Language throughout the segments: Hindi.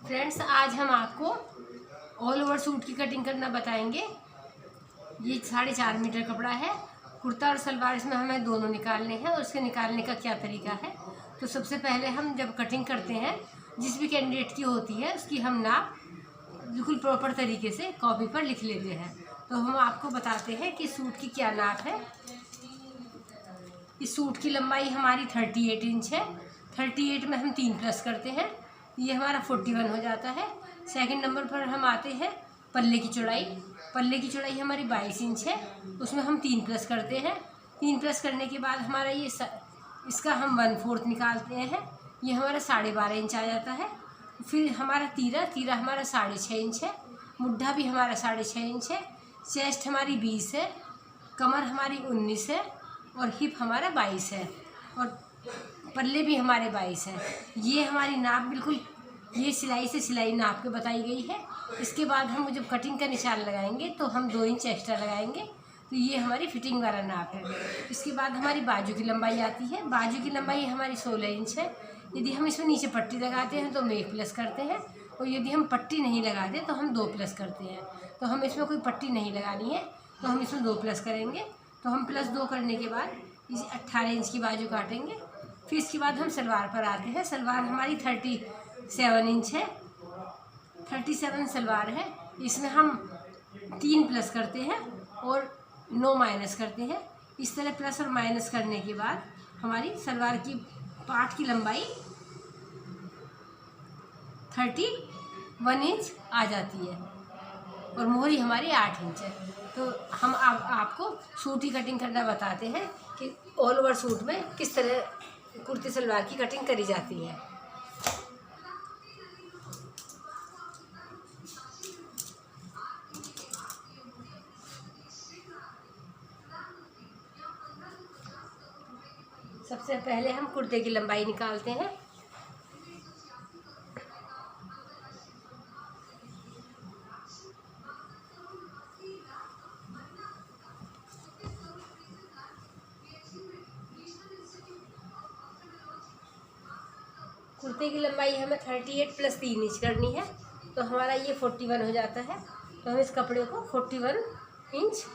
फ्रेंड्स, आज हम आपको ऑल ओवर सूट की कटिंग करना बताएंगे। ये 4.5 मीटर कपड़ा है। कुर्ता और सलवार इसमें हमें दोनों निकालने हैं और उसके निकालने का क्या तरीका है। तो सबसे पहले हम जब कटिंग करते हैं, जिस भी कैंडिडेट की होती है उसकी हम नाप बिल्कुल प्रॉपर तरीके से कॉपी पर लिख लेते हैं। तो हम आपको बताते हैं कि सूट की क्या नाप है। इस सूट की लंबाई हमारी 38 इंच है। 38 में हम 3 प्लस करते हैं, ये हमारा 41 हो जाता है। सेकंड नंबर पर हम आते हैं पल्ले की चौड़ाई। पल्ले की चौड़ाई हमारी 22 इंच है, उसमें हम 3 प्लस करते हैं। 3 प्लस करने के बाद हमारा ये इसका हम 1/4 निकालते हैं, ये हमारा 12.5 इंच आ जाता है। फिर हमारा तीरा हमारा 6.5 इंच है। मुड्ढा भी हमारा 6.5 इंच है। चेस्ट हमारी 20 है। कमर हमारी 19 है और हिप हमारा 22 है और पल्ले भी हमारे 22 हैं। ये हमारी नाप बिल्कुल ये सिलाई से सिलाई नाप के बताई गई है। इसके बाद हम जब कटिंग का निशान लगाएंगे तो हम 2 इंच एक्स्ट्रा लगाएंगे, तो ये हमारी फिटिंग वाला नाप है। इसके बाद हमारी बाजू की लंबाई आती है। बाजू की लंबाई हमारी 16 इंच है। यदि हम इसमें नीचे पट्टी लगाते हैं तो हम 1 प्लस करते हैं, और यदि हम पट्टी नहीं लगाते तो हम 2 प्लस करते हैं। तो हम इसमें कोई पट्टी नहीं लगानी है, तो हम इसमें 2 प्लस करेंगे। तो हम +2 करने के बाद इस 18 इंच की बाजू काटेंगे। फिर इसके बाद हम सलवार पर आते हैं। सलवार हमारी 37 इंच है। 37 सलवार है। इसमें हम 3 प्लस करते हैं और 9 माइनस करते हैं। इस तरह प्लस और माइनस करने के बाद हमारी सलवार की पाट की लंबाई 31 इंच आ जाती है और मोहरी हमारी 8 इंच है। तो हम आपको सूट की कटिंग करना बताते हैं कि ऑल ओवर सूट में किस तरह कुर्ती सलवार की कटिंग करी जाती है। सबसे पहले हम कुर्ते की लंबाई निकालते हैं। कुर्ते की लंबाई हमें 38 + 3 इंच करनी है, तो हमारा ये 41 हो जाता है। तो हम इस कपड़े को 41 इंच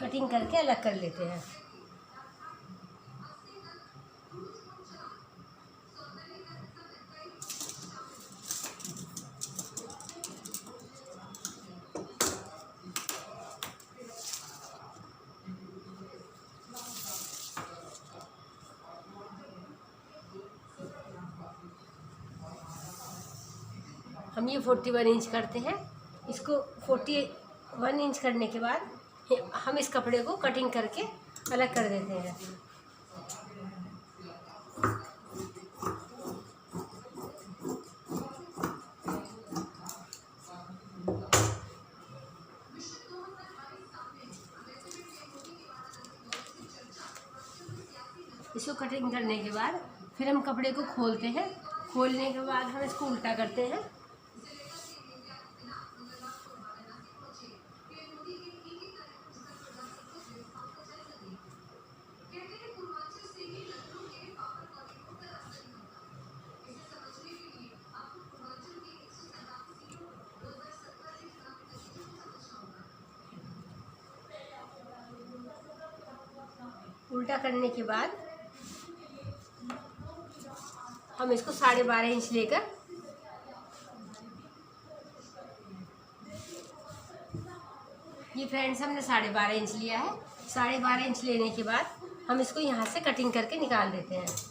कटिंग करके अलग कर लेते हैं। हम ये 41 इंच करते हैं। इसको 41 इंच करने के बाद हम इस कपड़े को कटिंग करके अलग कर देते हैं। इसको कटिंग करने के बाद फिर हम कपड़े को खोलते हैं। खोलने के बाद हम इसको उल्टा करते हैं। उल्टा करने के बाद हम इसको 12.5 इंच लेकर ये फ्रेंड्स हमने 12.5 इंच लिया है। 12.5 इंच लेने के बाद हम इसको यहाँ से कटिंग करके निकाल देते हैं।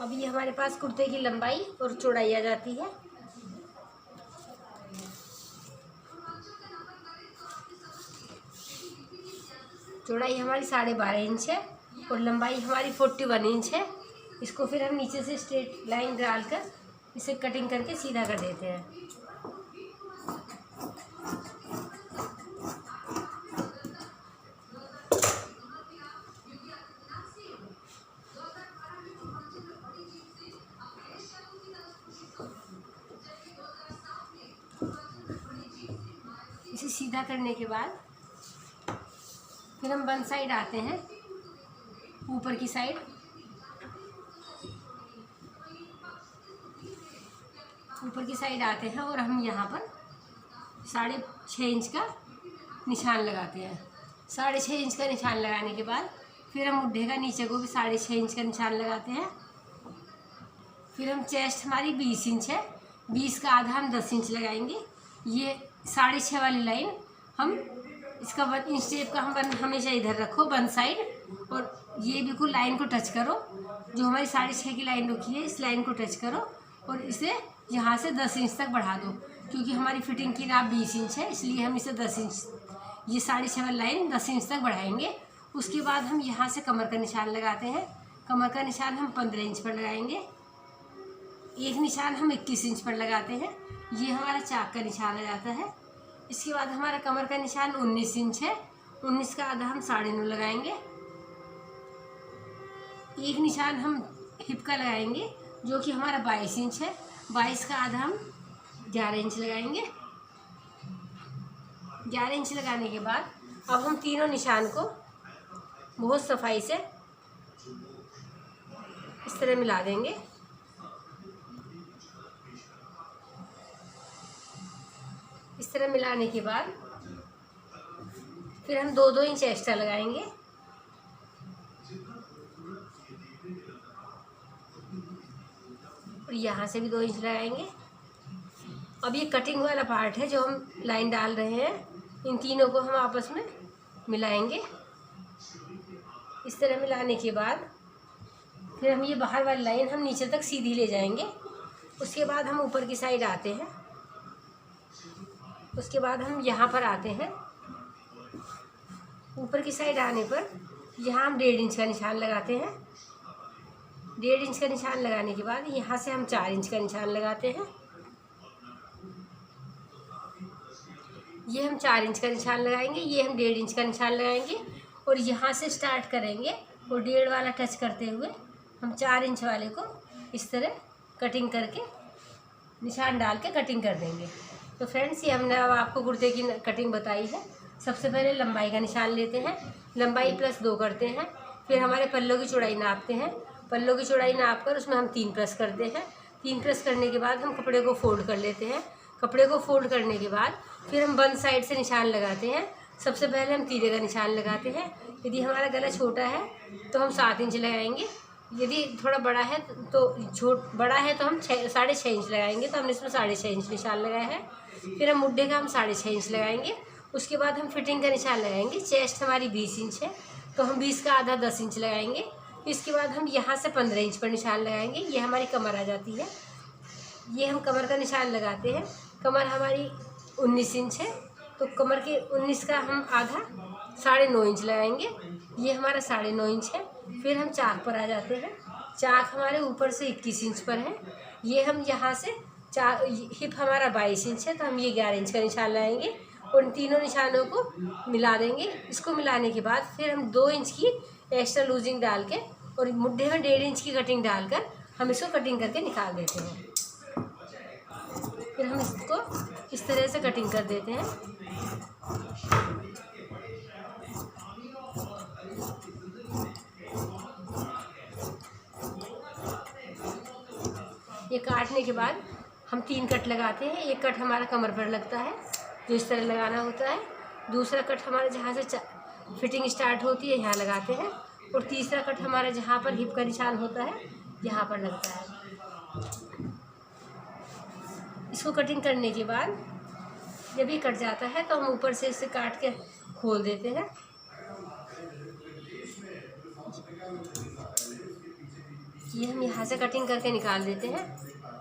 अब ये हमारे पास कुर्ते की लंबाई और चौड़ाई आ जाती है। चौड़ाई हमारी 12.5 इंच है और लंबाई हमारी 41 इंच है। इसको फिर हम नीचे से स्ट्रेट लाइन डालकर इसे कटिंग करके सीधा कर देते हैं। सीधा करने के बाद फिर हम वन साइड आते हैं, ऊपर की साइड। ऊपर की साइड आते हैं और हम यहाँ पर 6.5 इंच का निशान लगाते हैं। 6.5 इंच का निशान लगाने के बाद फिर हम मुड्ढे का नीचे को भी 6.5 इंच का निशान लगाते हैं। फिर हम चेस्ट हमारी 20 इंच है, 20 का आधा हम 10 इंच लगाएंगे। ये 6.5 वाली लाइन हम इसका 1 इंच टेप का हम हमेशा इधर रखो वन साइड, और ये बिल्कुल लाइन को टच करो। जो हमारी 6.5 की लाइन रखी है इस लाइन को टच करो और इसे यहाँ से 10 इंच तक बढ़ा दो, क्योंकि हमारी फिटिंग की नाप 20 इंच है, इसलिए हम इसे 10 इंच, ये 6.5 वाली लाइन 10 इंच तक बढ़ाएंगे। उसके बाद हम यहाँ से कमर का निशान लगाते हैं। कमर का निशान हम 15 इंच पर लगाएंगे। एक निशान हम 21 इंच पर लगाते हैं, ये हमारा चाक का निशान आ जाता है। इसके बाद हमारा कमर का निशान 19 इंच है, 19 का आधा हम 9.5 लगाएंगे। एक निशान हम हिप का लगाएंगे जो कि हमारा 22 इंच है, 22 का आधा हम 11 इंच लगाएंगे। 11 इंच लगाने के बाद अब हम तीनों निशान को बहुत सफाई से इस तरह मिला देंगे। इस तरह मिलाने के बाद फिर हम 2-2 इंच एक्स्ट्रा लगाएंगे। और यहाँ से भी 2 इंच लगाएंगे। अब ये कटिंग वाला पार्ट है जो हम लाइन डाल रहे हैं, इन तीनों को हम आपस में मिलाएंगे। इस तरह मिलाने के बाद फिर हम ये बाहर वाली लाइन हम नीचे तक सीधी ले जाएंगे। उसके बाद हम ऊपर की साइड आते हैं। उसके बाद हम यहाँ पर आते हैं। ऊपर की साइड आने पर यहाँ हम 1.5 इंच का निशान लगाते हैं। 1.5 इंच का निशान लगाने के बाद यहाँ से हम 4 इंच का निशान लगाते हैं। ये हम 4 इंच का निशान लगाएंगे, ये हम 1.5 इंच का निशान लगाएंगे और यहाँ से स्टार्ट करेंगे और 1.5 वाला टच करते हुए हम 4 इंच वाले को इस तरह कटिंग करके निशान डाल के कटिंग कर देंगे। तो फ्रेंड्स, ये हमने अब आपको कुर्ते की कटिंग बताई है। सबसे पहले लंबाई का निशान लेते हैं, लंबाई +2 करते हैं। फिर हमारे पल्लों की चौड़ाई नापते हैं, पल्लों की चौड़ाई नाप कर उसमें हम 3 प्लस करते हैं। 3 प्लस करने के बाद हम कपड़े को फोल्ड कर लेते हैं। कपड़े को फोल्ड करने के बाद फिर हम वन साइड से निशान लगाते हैं। सबसे पहले हम तीरे का निशान लगाते हैं। यदि हमारा गला छोटा है तो हम 7 इंच लगाएंगे, यदि थोड़ा बड़ा है तो बड़ा है तो हम 6.5 इंच लगाएंगे। तो हमने इसमें 6.5 इंच निशान लगाया है। फिर हम मुड्ढे का हम 6.5 इंच लगाएंगे। उसके बाद हम फिटिंग का निशान लगाएंगे। चेस्ट हमारी 20 इंच है तो हम 20 का आधा 10 इंच लगाएंगे। इसके बाद हम यहाँ से 15 इंच पर निशान लगाएंगे। ये हमारी कमर आ जाती है। ये हम कमर का निशान लगाते हैं। कमर हमारी 19 इंच है तो कमर के 19 का हम आधा 9.5 इंच लगाएंगे। ये हमारा 9.5 इंच है। फिर हम चाक पर आ जाते हैं। चाक हमारे ऊपर से 21 इंच पर है। ये हम यहाँ से हिप हमारा 22 इंच है तो हम ये 11 इंच का निशान लगाएंगे। उन तीनों निशानों को मिला देंगे। इसको मिलाने के बाद फिर हम 2 इंच की एक्स्ट्रा लूजिंग डाल के और मुड्ढे में 1.5 इंच की कटिंग डालकर हम इसको कटिंग करके निकाल देते हैं। फिर हम इसको इस तरह से कटिंग कर देते हैं। ये काटने के बाद हम 3 कट लगाते हैं। एक कट हमारा कमर पर लगता है जो इस तरह लगाना होता है। दूसरा कट हमारा जहाँ से फिटिंग स्टार्ट होती है यहाँ लगाते हैं। और तीसरा कट हमारा जहाँ पर हिप का निशान होता है यहाँ पर लगता है। इसको कटिंग करने के बाद जब ये कट जाता है तो हम ऊपर से इसे काट के खोल देते हैं। ये हम यहाँ से कटिंग करके निकाल देते हैं।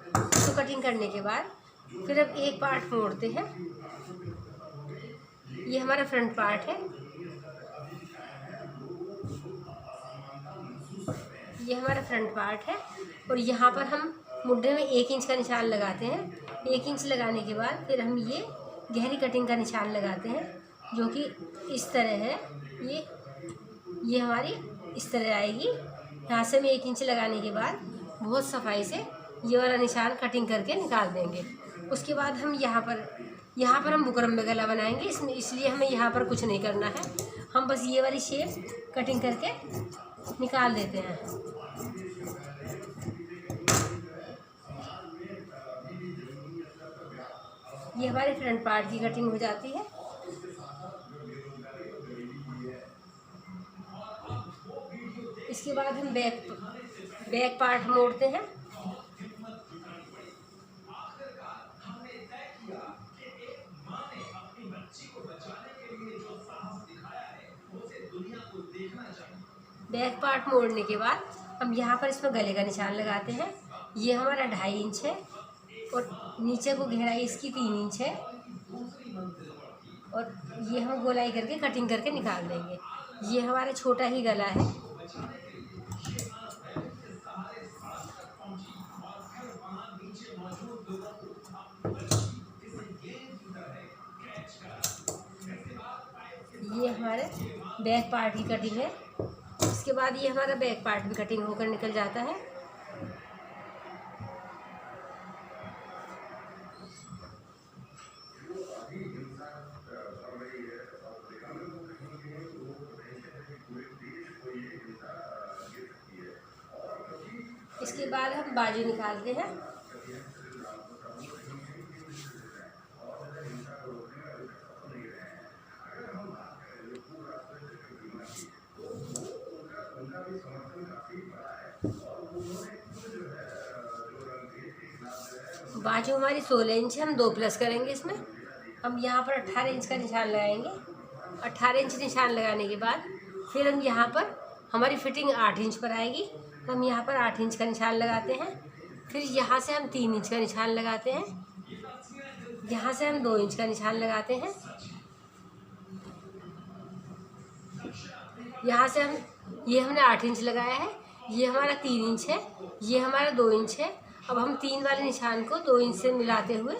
इसको कटिंग करने के बाद फिर अब एक पार्ट मोड़ते हैं। ये हमारा फ्रंट पार्ट है। ये हमारा फ्रंट पार्ट है और यहाँ पर हम मुड्ढे में 1 इंच का निशान लगाते हैं। 1 इंच लगाने के बाद फिर हम ये गहरी कटिंग का निशान लगाते हैं जो कि इस तरह है। ये हमारी इस तरह आएगी। यहाँ से हम 1 इंच लगाने के बाद बहुत सफाई से ये वाला निशान कटिंग करके निकाल देंगे। उसके बाद हम यहाँ पर यहाँ पर हम बुकरम में गला बनाएंगे, इसमें इसलिए हमें यहाँ पर कुछ नहीं करना है। हम बस ये वाली शेप कटिंग करके निकाल देते हैं। ये हमारे फ्रंट पार्ट की कटिंग हो जाती है। इसके बाद हम बैक पार्ट मोड़ते हैं। बैक पार्ट मोड़ने के बाद हम यहाँ पर इसमें गले का निशान लगाते हैं। ये हमारा 2.5 इंच है और नीचे को गहराई इसकी 3 इंच है और ये हम गोलाई करके कटिंग करके निकाल देंगे। ये हमारा छोटा ही गला है। ये हमारे बैक पार्ट की कटिंग है। इसके बाद ये हमारा बैक पार्ट भी कटिंग होकर निकल जाता है। इसके बाद हम बाजू निकालते हैं। बाजू हमारी 16 इंच है, हम 2 प्लस करेंगे इसमें। हम यहाँ पर 18 इंच का निशान लगाएंगे। 18 इंच निशान लगाने के बाद फिर हम यहाँ पर हमारी फिटिंग 8 इंच पर आएगी, तो हम यहाँ पर 8 इंच का निशान लगाते हैं। फिर यहाँ से हम 3 इंच का निशान लगाते हैं। यहाँ से हम 2 इंच का निशान लगाते हैं। यहाँ से ये हमने 8 इंच लगाया है, ये हमारा 3 इंच है, ये हमारा 2 इंच है। अब हम 3 वाले निशान को 2 इंच से मिलाते हुए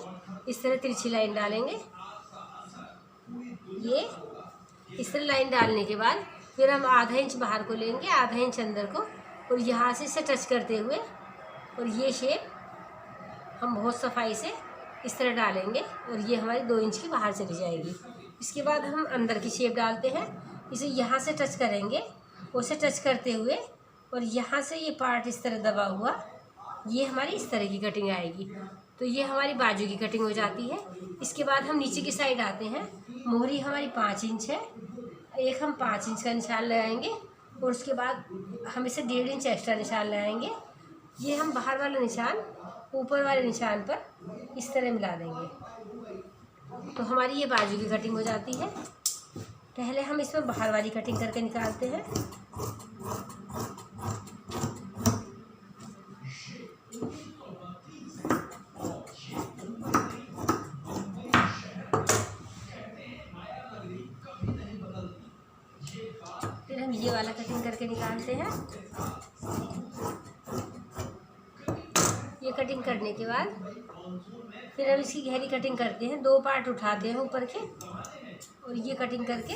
इस तरह तिरछी लाइन डालेंगे। ये इस तरह लाइन डालने के बाद फिर हम आधा इंच बाहर को लेंगे, आधा इंच अंदर को, और यहाँ से इसे टच करते हुए और ये शेप हम बहुत सफाई से इस तरह डालेंगे और ये हमारी 2 इंच की बाहर चली जाएगी। इसके बाद हम अंदर की शेप डालते हैं। इसे यहाँ से टच करेंगे, उसे टच करते हुए और यहाँ से ये पार्ट इस तरह दबा हुआ, ये हमारी इस तरह की कटिंग आएगी। तो ये हमारी बाजू की कटिंग हो जाती है। इसके बाद हम नीचे की साइड आते हैं। मोहरी हमारी 5 इंच है, एक हम 5 इंच का निशान लगाएंगे और उसके बाद हम इसे 1.5 इंच एक्स्ट्रा निशान लगाएंगे। ये हम बाहर वाला निशान ऊपर वाले निशान पर इस तरह मिला देंगे, तो हमारी ये बाजू की कटिंग हो जाती है। पहले हम इसमें बाहर वाली कटिंग करके निकालते हैं। फिर हम ये वाला कटिंग करके निकालते हैं। ये कटिंग करने के बाद फिर हम इसकी गहरी कटिंग करते हैं। 2 पार्ट उठाते हैं ऊपर के और ये कटिंग करके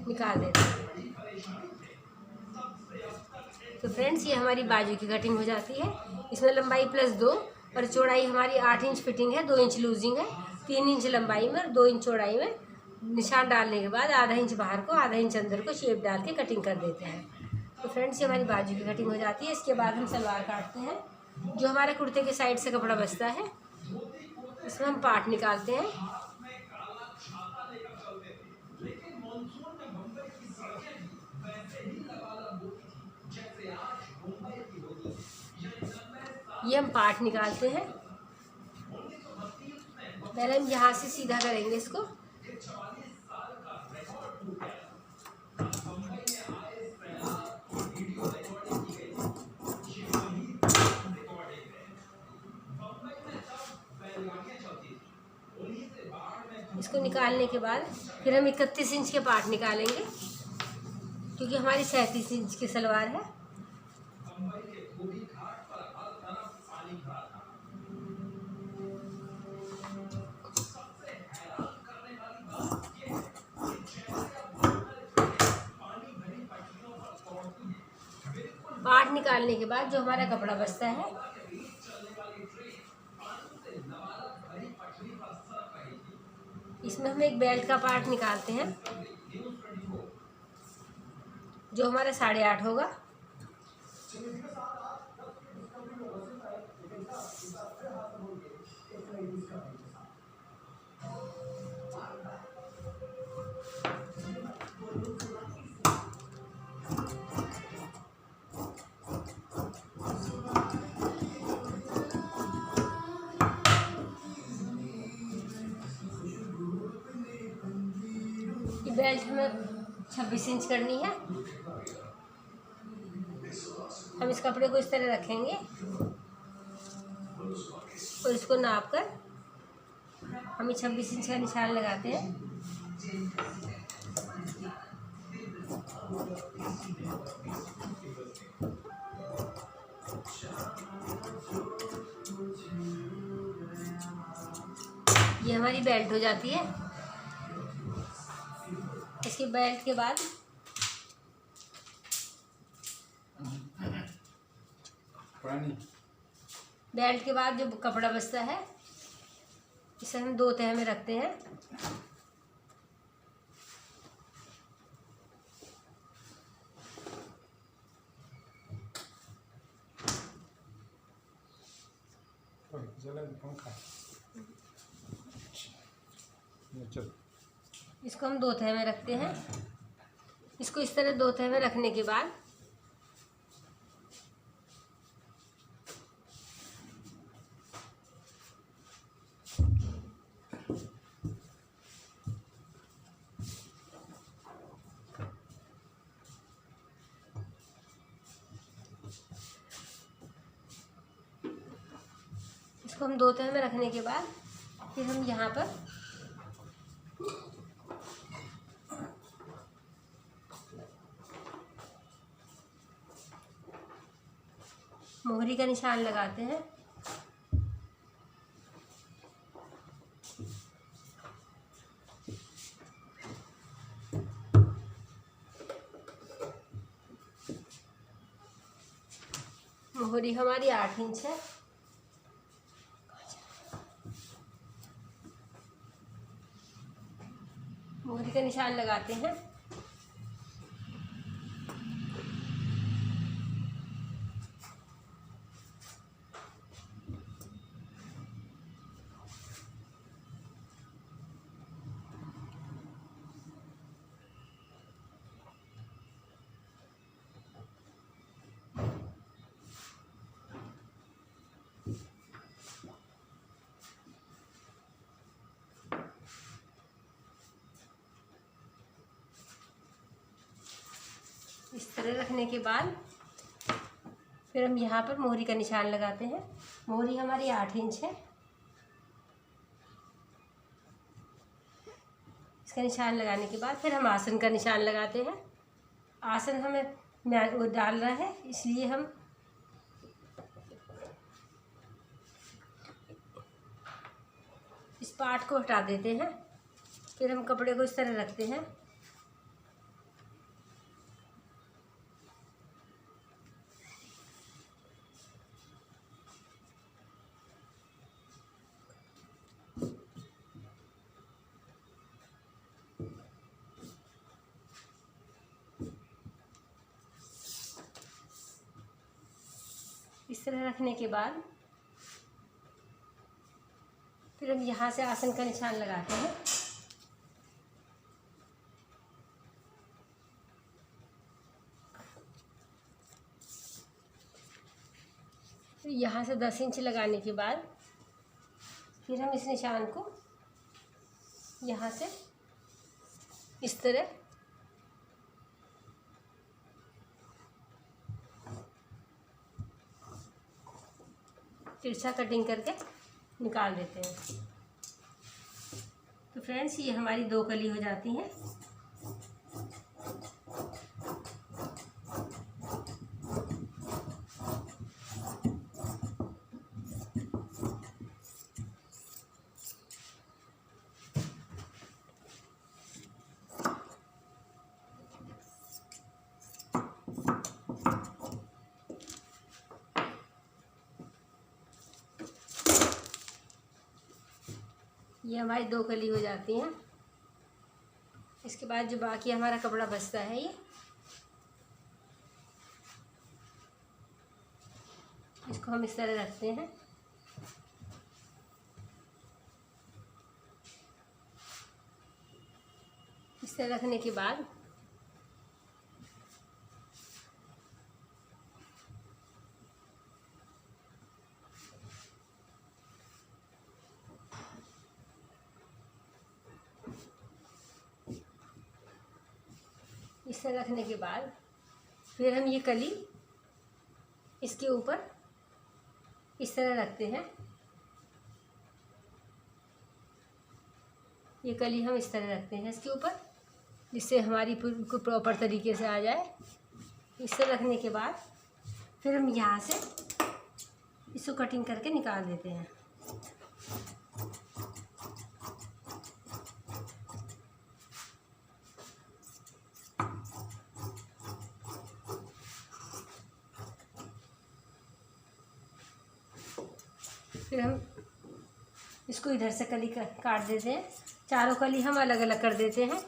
निकाल देते हैं। तो फ्रेंड्स, ये हमारी बाजू की कटिंग हो जाती है। इसमें लंबाई +2 और चौड़ाई हमारी 8 इंच फिटिंग है, 2 इंच लूजिंग है, 3 इंच लंबाई में और 2 इंच चौड़ाई में निशान डालने के बाद आधा इंच बाहर को आधा इंच अंदर को शेप डाल के कटिंग कर देते हैं। तो फ्रेंड्स, ये हमारी बाजू की कटिंग हो जाती है। इसके बाद हम सलवार काटते हैं। जो हमारे कुर्ते के साइड से कपड़ा बचता है इसमें हम पार्ट निकालते हैं। ये हम पार्ट निकालते हैं। पहले हम यहाँ से सीधा करेंगे इसको। इसको निकालने के बाद फिर हम 31 इंच के पार्ट निकालेंगे, क्योंकि हमारी 37 इंच की सलवार है। पार्ट निकालने के बाद जो हमारा कपड़ा बचता है इसमें हम एक बेल्ट का पार्ट निकालते हैं जो हमारा 8.5 होगा। ये बेल्ट हमें 26 इंच करनी है। हम इस कपड़े को इस तरह रखेंगे और इसको नाप कर हम 26 इंच का निशान लगाते हैं। ये हमारी बेल्ट हो जाती है। इसके बेल्ट के बाद जो कपड़ा बचता है इसे हम 2 तह में रखते हैं। इसको हम 2 तह में रखते हैं। इसको इस तरह 2 तह में रखने के बाद इसको हम 2 तह में रखने के बाद फिर हम यहाँ पर मोहरी का निशान लगाते हैं। मोहरी हमारी 8 इंच है। मोहरी का निशान लगाते हैं। इस तरह रखने के बाद फिर हम यहाँ पर मोहरी का निशान लगाते हैं। मोहरी हमारी 8 इंच है। इसका निशान लगाने के बाद फिर हम आसन का निशान लगाते हैं। आसन हमें वो डाल रहा है इसलिए हम इस पार्ट को हटा देते हैं। फिर हम कपड़े को इस तरह रखते हैं। इस तरह रखने के बाद फिर हम यहाँ से आसन का निशान लगाते हैं। फिर यहाँ से 10 इंच लगाने के बाद फिर हम इस निशान को यहाँ से इस तरह तिरछा कटिंग करके निकाल देते हैं। तो फ्रेंड्स ये हमारी 2 कली हो जाती हैं। ये हमारी 2 कली हो जाती हैं। इसके बाद जो बाकी हमारा कपड़ा बचता है ये इसको हम इस तरह रखते हैं। इस तरह रखने के बाद फिर हम ये कली इसके ऊपर इस तरह रखते हैं। ये कली हम इस तरह रखते हैं इसके ऊपर, जिससे हमारी बिल्कुल प्रॉपर तरीके से आ जाए। इस तरह रखने के बाद फिर हम यहाँ से इसको कटिंग करके निकाल देते हैं। फिर हम इसको इधर से कली काट देते हैं। चारों कली हम अलग अलग कर देते हैं।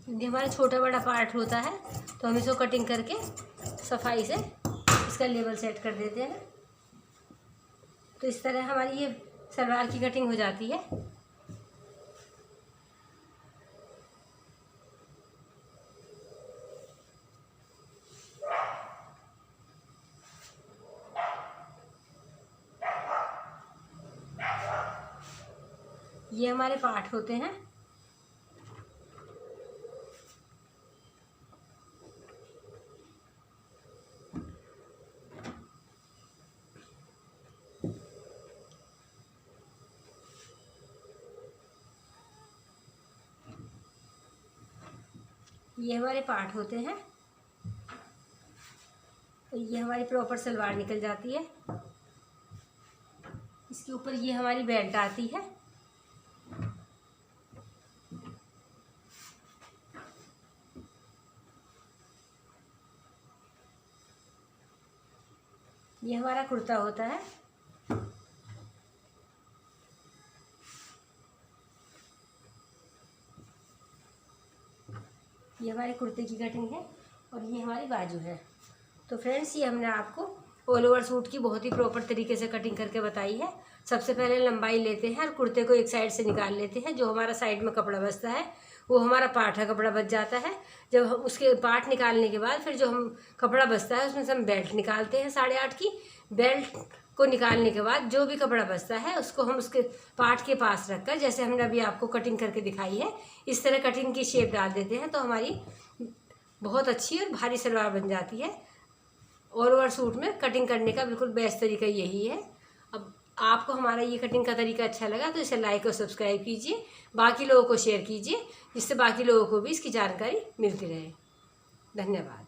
ये हमारा छोटा बड़ा पार्ट होता है तो हम इसको कटिंग करके सफाई से इसका लेवल सेट कर देते हैं। तो इस तरह हमारी ये सलवार की कटिंग हो जाती है। ये हमारे पार्ट होते हैं। ये हमारे पार्ट होते हैं। तो ये हमारी प्रॉपर सलवार निकल जाती है। इसके ऊपर ये हमारी बेल्ट आती है। ये हमारा कुर्ता होता है। ये हमारे कुर्ते की कटिंग है और ये हमारी बाजू है। तो फ्रेंड्स, ये हमने आपको ऑल ओवर सूट की बहुत ही प्रॉपर तरीके से कटिंग करके बताई है। सबसे पहले लंबाई लेते हैं और कुर्ते को एक साइड से निकाल लेते हैं। जो हमारा साइड में कपड़ा बचता है वो हमारा पार्ट का कपड़ा बच जाता है। जब हम उसके पार्ट निकालने के बाद फिर जो हम कपड़ा बचता है उसमें से हम बेल्ट निकालते हैं 8.5 की। बेल्ट को निकालने के बाद जो भी कपड़ा बचता है उसको हम उसके पार्ट के पास रखकर, जैसे हमने अभी आपको कटिंग करके दिखाई है, इस तरह कटिंग की शेप डाल देते हैं। तो हमारी बहुत अच्छी और भारी सलवार बन जाती है। ऑल ओवर सूट में कटिंग करने का बिल्कुल बेस्ट तरीका यही है। अब आपको हमारा ये कटिंग का तरीका अच्छा लगा तो इसे लाइक और सब्सक्राइब कीजिए, बाकी लोगों को शेयर कीजिए, जिससे बाकी लोगों को भी इसकी जानकारी मिलती रहे। धन्यवाद।